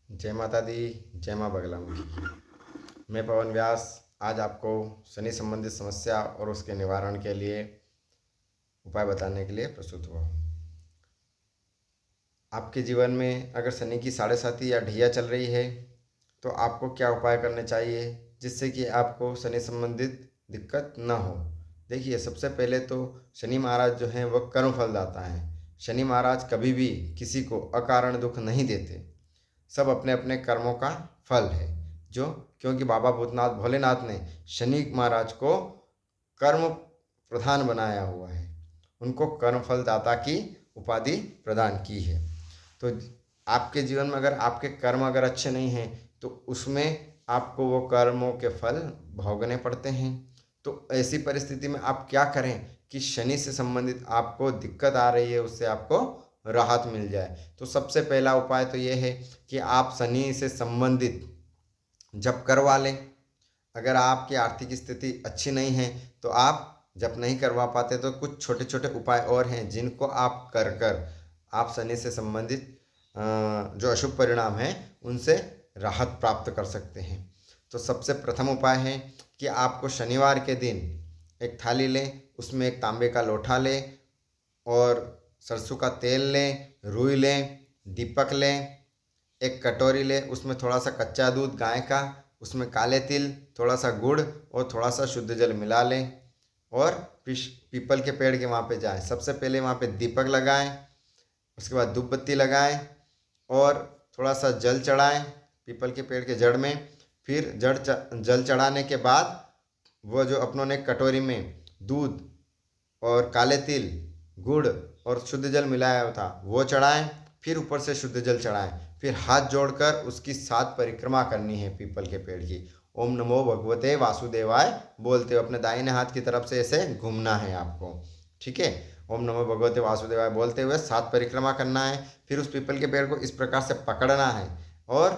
जय माता दी, जय माँ बगला मुखी की। मैं पवन व्यास आज आपको शनि संबंधित समस्या और उसके निवारण के लिए उपाय बताने के लिए प्रस्तुत हुआ हूँ। आपके जीवन में अगर शनि की साढ़े साती या ढैया चल रही है तो आपको क्या उपाय करने चाहिए जिससे कि आपको शनि संबंधित दिक्कत न हो। देखिए, सबसे पहले तो शनि महाराज जो हैं वह कर्म फलदाता हैं। शनि महाराज कभी भी किसी को अकारण दुख नहीं देते। सब अपने अपने कर्मों का फल है। जो क्योंकि बाबा भूतनाथ भोलेनाथ ने शनि महाराज को कर्म प्रधान बनाया हुआ है, उनको कर्म फलदाता की उपाधि प्रदान की है। तो आपके जीवन में अगर आपके कर्म अगर अच्छे नहीं हैं तो उसमें आपको वो कर्मों के फल भोगने पड़ते हैं। तो ऐसी परिस्थिति में आप क्या करें कि शनि से संबंधित आपको दिक्कत आ रही है उससे आपको राहत मिल जाए। तो सबसे पहला उपाय तो ये है कि आप शनि से संबंधित जप करवा लें। अगर आपकी आर्थिक स्थिति अच्छी नहीं है तो आप जप नहीं करवा पाते तो कुछ छोटे छोटे उपाय और हैं जिनको आप कर कर आप शनि से संबंधित जो अशुभ परिणाम हैं उनसे राहत प्राप्त कर सकते हैं। तो सबसे प्रथम उपाय है कि आपको शनिवार के दिन एक थाली लें, उसमें एक तांबे का लोटा लें और सरसों का तेल लें, रुई लें, दीपक लें, एक कटोरी लें, उसमें थोड़ा सा कच्चा दूध गाय का, उसमें काले तिल, थोड़ा सा गुड़ और थोड़ा सा शुद्ध जल मिला लें और पीपल के पेड़ के वहाँ पे जाएं। सबसे पहले वहाँ पे दीपक लगाएं, उसके बाद धूप बत्ती लगाएं और थोड़ा सा जल चढ़ाएं पीपल के पेड़ के जड़ में। फिर जल चढ़ाने के बाद वो जो अपनों ने कटोरी में दूध और काले तिल, गुड़ और शुद्ध जल मिलाया था वो चढ़ाएं। फिर ऊपर से शुद्ध जल चढ़ाएं। फिर हाथ जोड़कर उसकी 7 परिक्रमा करनी है पीपल के पेड़ की। ओम नमो भगवते वासुदेवाय बोलते हुए अपने दाहिने हाथ की तरफ से ऐसे घूमना है आपको। ठीक है, ओम नमो भगवते वासुदेवाय बोलते हुए 7 परिक्रमा करना है। फिर उस पीपल के पेड़ को इस प्रकार से पकड़ना है और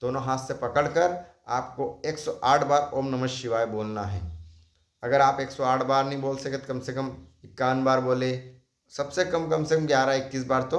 दोनों हाथ से पकड़कर आपको 108 बार ओम नमः शिवाय बोलना है। अगर आप 108 बार नहीं बोल सके तो कम से कम 51 बार बोले, सबसे कम से कम 11-21 बार तो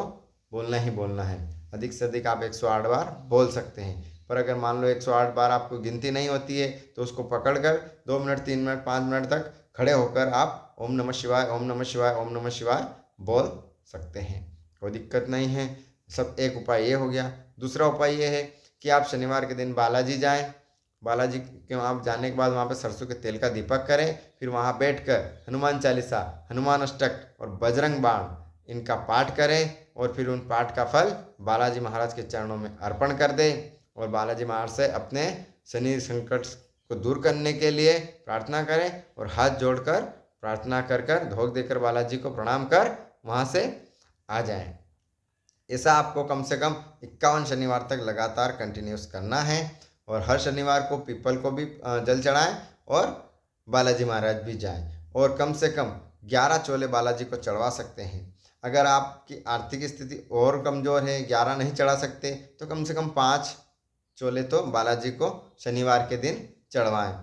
बोलना ही बोलना है। अधिक से अधिक आप 108 बार बोल सकते हैं। पर अगर मान लो 108 बार आपको गिनती नहीं होती है तो उसको पकड़कर 2 मिनट, 3 मिनट, 5 मिनट तक खड़े होकर आप ओम नमः शिवाय, ओम नमः शिवाय, ओम नमः शिवाय बोल सकते हैं। कोई दिक्कत नहीं है। सब एक उपाय ये हो गया। दूसरा उपाय ये है कि आप शनिवार के दिन बालाजी जाएं। बालाजी के वहाँ जाने के बाद वहाँ पे सरसों के तेल का दीपक करें। फिर वहाँ बैठकर हनुमान चालीसा, हनुमान अष्टक और बजरंग बाण इनका पाठ करें और फिर उन पाठ का फल बालाजी महाराज के चरणों में अर्पण कर दें और बालाजी महाराज से अपने शनि संकट को दूर करने के लिए प्रार्थना करें और हाथ जोड़कर प्रार्थना कर कर धोख देकर बालाजी को प्रणाम कर वहाँ से आ जाएं। ऐसा आपको कम से कम 51 शनिवार तक लगातार कंटिन्यूस करना है और हर शनिवार को पीपल को भी जल चढ़ाएं और बालाजी महाराज भी जाएं और कम से कम 11 चोले बालाजी को चढ़वा सकते हैं। अगर आपकी आर्थिक स्थिति और कमज़ोर है, 11 नहीं चढ़ा सकते तो कम से कम 5 चोले तो बालाजी को शनिवार के दिन चढ़वाएं।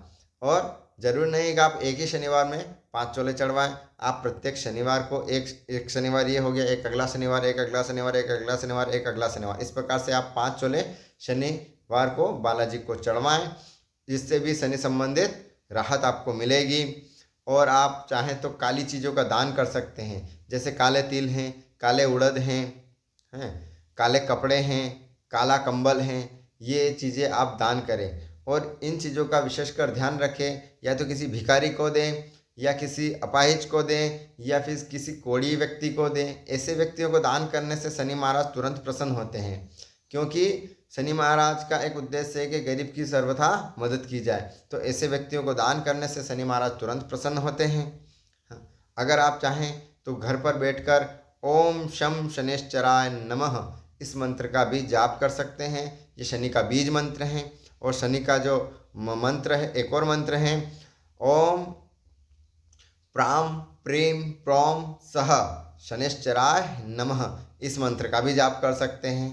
और ज़रूरी नहीं कि आप एक ही शनिवार में 5 चोले चढ़वाएं। आप प्रत्येक शनिवार को एक शनिवार ये हो गया, एक अगला शनिवार, एक अगला शनिवार, एक अगला शनिवार, एक अगला शनिवार, इस प्रकार से आप 5 चोले शनिवार को बालाजी को चढ़वाएं। जिससे भी शनि संबंधित राहत आपको मिलेगी। और आप चाहें तो काली चीज़ों का दान कर सकते हैं, जैसे काले तिल हैं, काले उड़द हैं, काले कपड़े हैं, काला कंबल हैं। ये चीज़ें आप दान करें और इन चीज़ों का विशेषकर ध्यान रखें। या तो किसी भिखारी को दें या किसी अपाहिज को दें या फिर किसी कोढ़ी व्यक्ति को दें। ऐसे व्यक्तियों को दान करने से शनि महाराज तुरंत प्रसन्न होते हैं, क्योंकि शनि महाराज का एक उद्देश्य है कि गरीब की सर्वथा मदद की जाए। तो ऐसे व्यक्तियों को दान करने से शनि महाराज तुरंत प्रसन्न होते हैं। अगर आप चाहें तो घर पर बैठकर ओम शम शनेश्चराय नमः इस मंत्र का भी जाप कर सकते हैं। ये शनि का बीज मंत्र है। और शनि का जो मंत्र है, एक और मंत्र है, ओम प्राम प्रेम प्रौम सह शनेश्चराय नमः, इस मंत्र का भी जाप कर सकते हैं।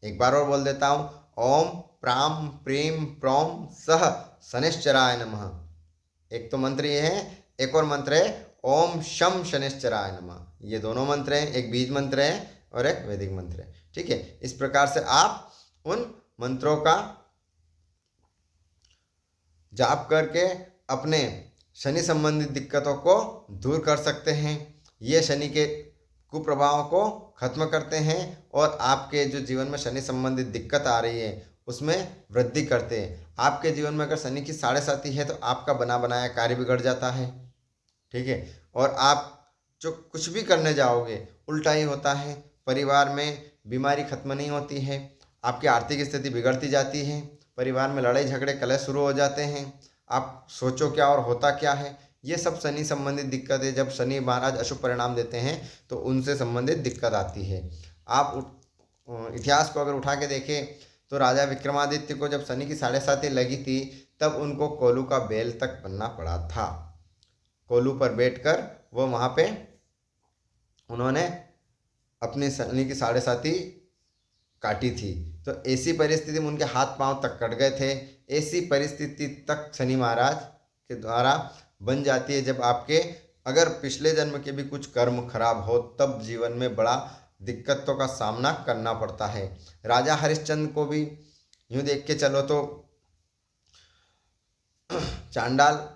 एक बार और बोल देता हूँ, ओम प्राम प्रेम प्रौम सह शनेश्चराय नमः। एक तो मंत्र ये है, एक और मंत्र है ओम शम शनेश्चराय नमः। ये दोनों मंत्र हैं, एक बीज मंत्र है और एक वैदिक मंत्र है। ठीक है, इस प्रकार से आप उन मंत्रों का जाप करके अपने शनि संबंधित दिक्कतों को दूर कर सकते हैं। ये शनि के कुप्रभावों को खत्म करते हैं और आपके जो जीवन में शनि संबंधित दिक्कत आ रही है उसमें वृद्धि करते हैं। आपके जीवन में अगर शनि की 7.5 है तो आपका बना बनाया कार्य बिगड़ जाता है, ठीक है। और आप जो कुछ भी करने जाओगे उल्टा ही होता है। परिवार में बीमारी खत्म नहीं होती है, आपकी आर्थिक स्थिति बिगड़ती जाती है, परिवार में लड़ाई झगड़े कलह शुरू हो जाते हैं। आप सोचो क्या और होता क्या है। ये सब शनि संबंधित दिक्कत है। जब शनि महाराज अशुभ परिणाम देते हैं तो उनसे संबंधित दिक्कत आती है। आप इतिहास को अगर उठा के देखें तो राजा विक्रमादित्य को जब शनि की 7.5 लगी थी तब उनको कोलू का बेल तक बनना पड़ा था। कोलू पर बैठकर वो वहाँ पे उन्होंने अपनी शनि की 7.5 काटी थी। तो ऐसी परिस्थिति में उनके हाथ पांव तक कट गए थे। ऐसी परिस्थिति तक शनि महाराज के द्वारा बन जाती है जब आपके अगर पिछले जन्म के भी कुछ कर्म खराब हो तब जीवन में बड़ा दिक्कतों का सामना करना पड़ता है। राजा हरिश्चंद्र को भी यूँ देख के चलो तो चांडाल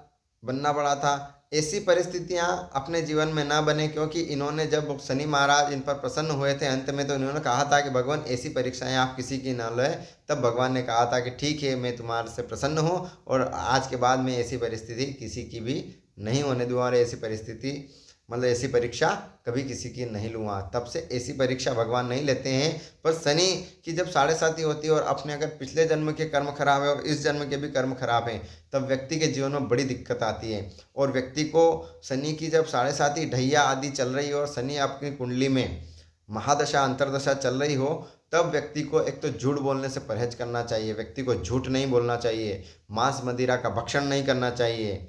बनना पड़ा था। ऐसी परिस्थितियां अपने जीवन में ना बने, क्योंकि इन्होंने जब शनि महाराज इन पर प्रसन्न हुए थे अंत में तो इन्होंने कहा था कि भगवान ऐसी परीक्षाएं आप किसी की ना लें। तब भगवान ने कहा था कि ठीक है मैं तुम्हारे से प्रसन्न हूँ और आज के बाद मैं ऐसी परिस्थिति किसी की भी नहीं होने दूँगा और ऐसी परिस्थिति मतलब ऐसी परीक्षा कभी किसी की नहीं लूँगा। तब से ऐसी परीक्षा भगवान नहीं लेते हैं। पर शनि की जब 7.5 होती है और अपने अगर पिछले जन्म के कर्म खराब है और इस जन्म के भी कर्म खराब हैं तब व्यक्ति के जीवन में बड़ी दिक्कत आती है। और व्यक्ति को शनि की जब 7.5 ढैया आदि चल रही हो और शनि अपनी कुंडली में महादशा अंतरदशा चल रही हो तब व्यक्ति को एक तो झूठ बोलने से परहेज करना चाहिए। व्यक्ति को झूठ नहीं बोलना चाहिए, मांस मदिरा का भक्षण नहीं करना चाहिए,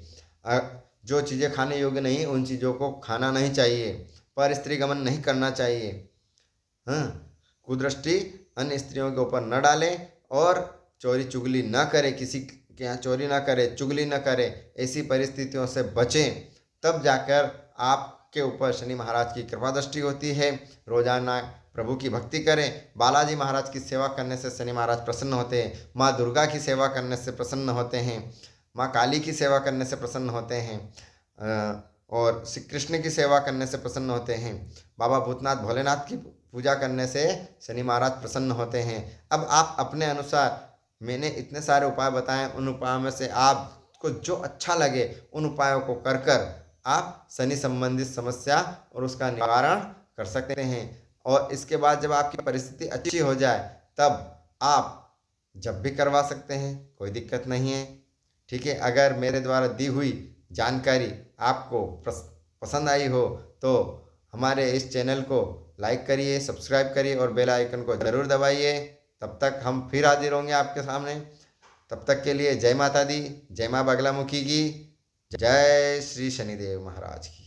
जो चीज़ें खाने योग्य नहीं उन चीज़ों को खाना नहीं चाहिए, पर स्त्री गमन नहीं करना चाहिए, हाँ, कुदृष्टि अन्य स्त्रियों के ऊपर न डालें और चोरी चुगली न करे, किसी के यहाँ चोरी ना करे, चुगली न करे। ऐसी परिस्थितियों से बचें तब जाकर आपके ऊपर शनि महाराज की कृपा दृष्टि होती है। रोजाना प्रभु की भक्ति करें। बालाजी महाराज की सेवा करने से शनि महाराज प्रसन्न होते हैं। माँ दुर्गा की सेवा करने से प्रसन्न होते हैं। माँ काली की सेवा करने से प्रसन्न होते हैं और श्री कृष्ण की सेवा करने से प्रसन्न होते हैं। बाबा भूतनाथ भोलेनाथ की पूजा करने से शनि महाराज प्रसन्न होते हैं। अब आप अपने अनुसार, मैंने इतने सारे उपाय बताए, उन उपायों में से आपको जो अच्छा लगे उन उपायों को कर कर आप शनि संबंधित समस्या और उसका निवारण कर सकते हैं। और इसके बाद जब आपकी परिस्थिति अच्छी हो जाए तब आप जब भी करवा सकते हैं, कोई दिक्कत नहीं है, ठीक है। अगर मेरे द्वारा दी हुई जानकारी आपको पसंद आई हो तो हमारे इस चैनल को लाइक करिए, सब्सक्राइब करिए और बेल आइकन को ज़रूर दबाइए। तब तक हम फिर हाजिर होंगे आपके सामने। तब तक के लिए जय माता दी, जय माँ बगलामुखी की, जय श्री शनिदेव महाराज की।